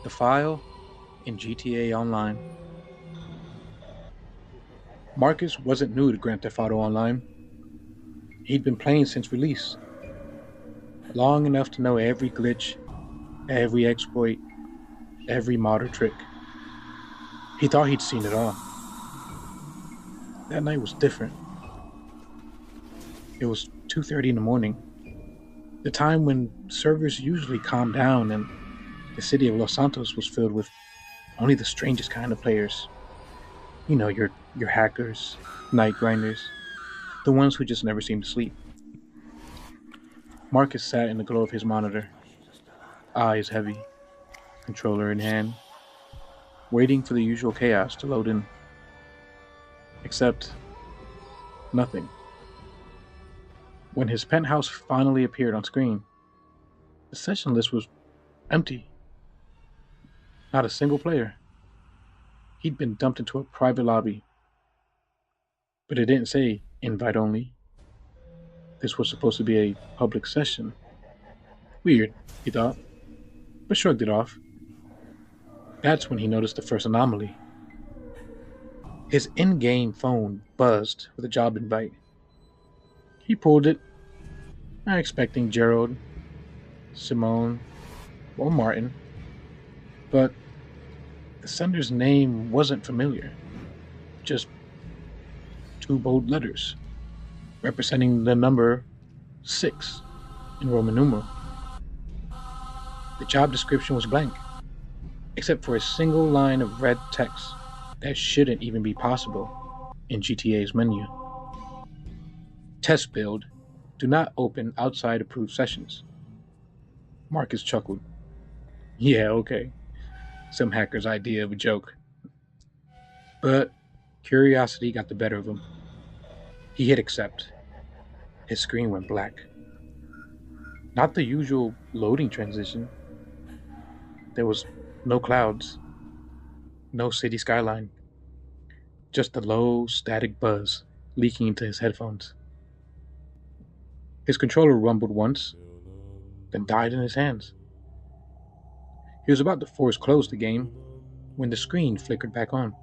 The File in GTA Online. Marcus wasn't new to Grand Theft Auto Online. He'd been playing since release, long enough to know every glitch, every exploit, every modder trick. He thought he'd seen it all. That night was different. It was 2:30 in the morning, the time when servers usually calm down and the city of Los Santos was filled with only the strangest kind of players. You know, your hackers, night grinders, the ones who just never seem to sleep. Marcus sat in the glow of his monitor, eyes heavy, controller in hand, waiting for the usual chaos to load in. Except nothing. When his penthouse finally appeared on screen, the session list was empty. Not a single player. He'd been dumped into a private lobby. But it didn't say invite only. This was supposed to be a public session. Weird, he thought, but shrugged it off. That's when he noticed the first anomaly. His in-game phone buzzed with a job invite. He pulled it, not expecting Gerald, Simone, or Martin, but the sender's name wasn't familiar. Just two bold letters, representing the number 6 in Roman numeral. The job description was blank, except for a single line of red text that shouldn't even be possible in GTA's menu. Test build. Do not open outside approved sessions. Marcus chuckled. Yeah, okay. Some hacker's idea of a joke. But curiosity got the better of him. He hit accept. His screen went black. Not the usual loading transition. There was no clouds, no city skyline, just a low, static buzz leaking into his headphones. His controller rumbled once, then died in his hands. He was about to force close the game when the screen flickered back on.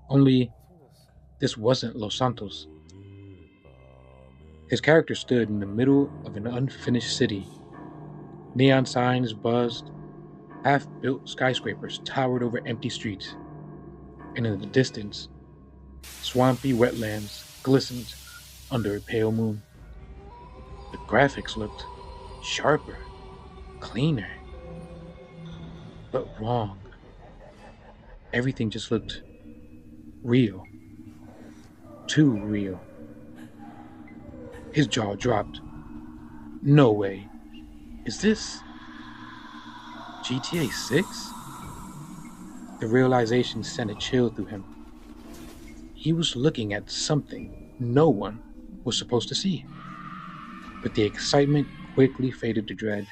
Only, this wasn't Los Santos. His character stood in the middle of an unfinished city. Neon signs buzzed, half-built skyscrapers towered over empty streets, and in the distance, swampy wetlands glistened under a pale moon. The graphics looked sharper, cleaner, but wrong. Everything just looked real. Too real. His jaw dropped. No way. Is this GTA 6? The realization sent a chill through him. He was looking at something no one was supposed to see. But the excitement quickly faded to dread.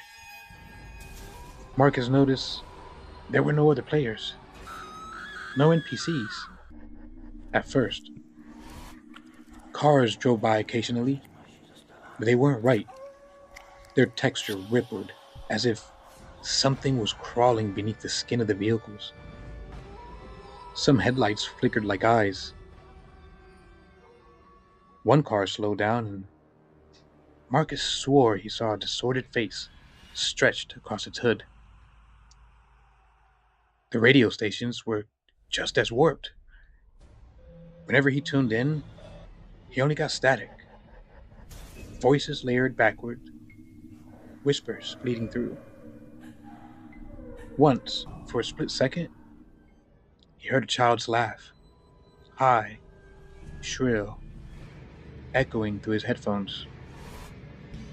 Marcus noticed there were no other players. No NPCs. At first. Cars drove by occasionally, but they weren't right. Their texture rippled as if something was crawling beneath the skin of the vehicles. Some headlights flickered like eyes. One car slowed down and Marcus swore he saw a distorted face stretched across its hood. The radio stations were just as warped. Whenever he tuned in, he only got static. Voices layered backward, whispers bleeding through. Once, for a split second, he heard a child's laugh, high, shrill, echoing through his headphones,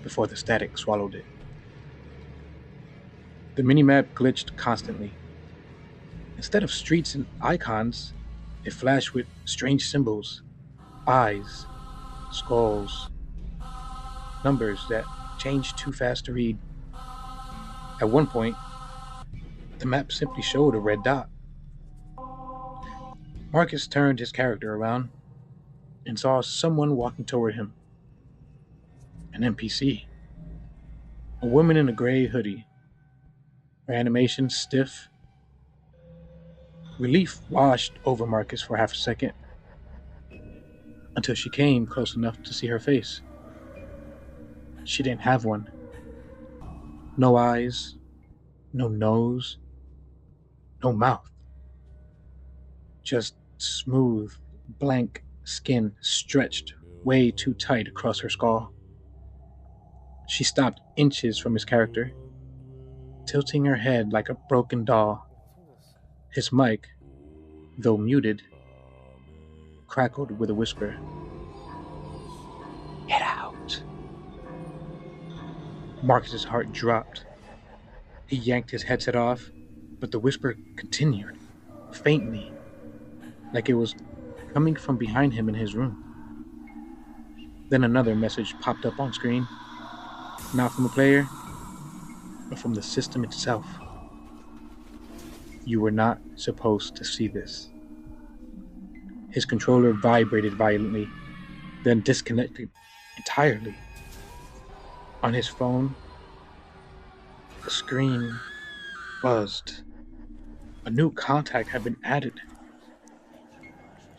before the static swallowed it. The minimap glitched constantly. Instead of streets and icons, it flashed with strange symbols, eyes, skulls, numbers that changed too fast to read. At one point, the map simply showed a red dot. Marcus turned his character around and saw someone walking toward him. An NPC. A woman in a gray hoodie, her animation stiff Relief washed over Marcus for half a second, until she came close enough to see her face. She didn't have one. No eyes, no nose, no mouth. Just smooth, blank skin stretched way too tight across her skull. She stopped inches from his character, tilting her head like a broken doll. His mic, though muted, crackled with a whisper. Get out. Marcus's heart dropped. He yanked his headset off, but the whisper continued, faintly, like it was coming from behind him in his room. Then another message popped up on screen, not from the player, but from the system itself. You were not supposed to see this. His controller vibrated violently, then disconnected entirely. On his phone, the screen buzzed. A new contact had been added.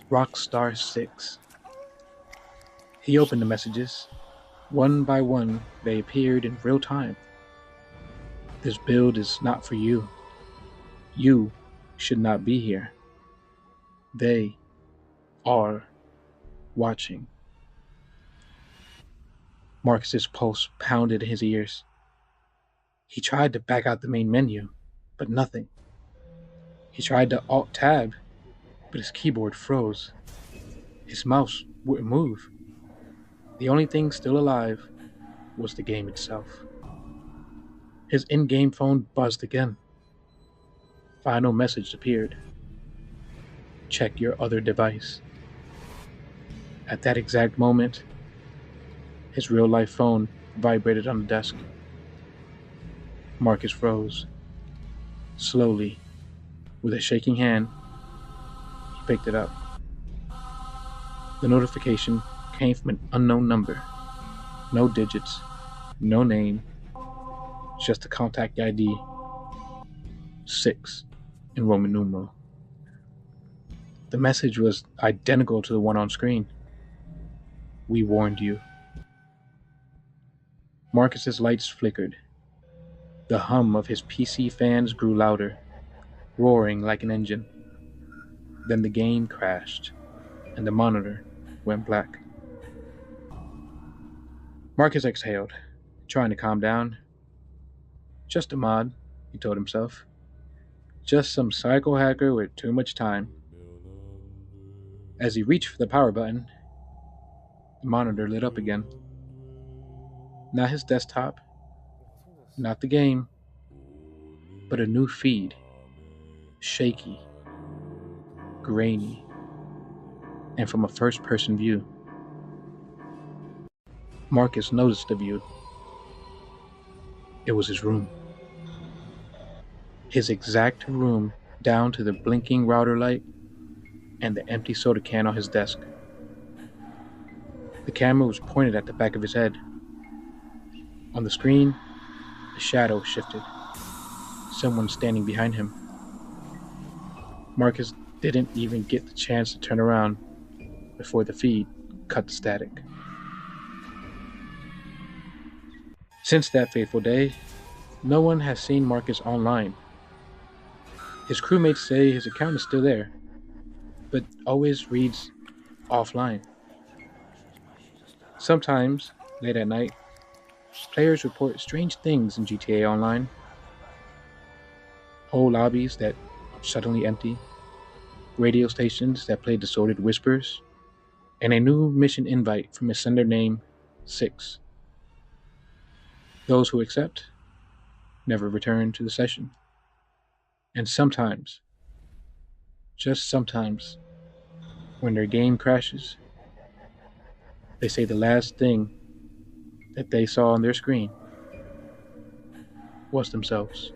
Rockstar 6. He opened the messages. One by one, they appeared in real time. This build is not for you. You should not be here. They are watching. Marcus's pulse pounded in his ears. He tried to back out the main menu, but nothing. He tried to Alt-Tab, but his keyboard froze. His mouse wouldn't move. The only thing still alive was the game itself. His in-game phone buzzed again. Final message appeared. Check your other device. At that exact moment, his real-life phone vibrated on the desk. Marcus froze. Slowly, with a shaking hand, he picked it up. The notification came from an unknown number. No digits, no name, just a contact ID, 6 in Roman numeral. The message was identical to the one on screen. We warned you. Marcus's lights flickered. The hum of his PC fans grew louder, roaring like an engine. Then the game crashed, and the monitor went black. Marcus exhaled, trying to calm down. Just a mod, he told himself. Just some psycho hacker with too much time. As he reached for the power button, the monitor lit up again. Not his desktop, not the game, but a new feed. Shaky, grainy, and from a first-person view. Marcus noticed the view. It was his room. His exact room, down to the blinking router light and the empty soda can on his desk. The camera was pointed at the back of his head. On the screen, a shadow shifted. Someone standing behind him. Marcus didn't even get the chance to turn around before the feed cut the static. Since that fateful day, no one has seen Marcus online. His crewmates say his account is still there, but always reads offline. Sometimes, late at night, players report strange things in GTA Online. Whole lobbies that suddenly empty, radio stations that play distorted whispers, and a new mission invite from a sender named 6. Those who accept never return to the session. And sometimes, just sometimes, when their game crashes, they say the last thing that they saw on their screen was themselves.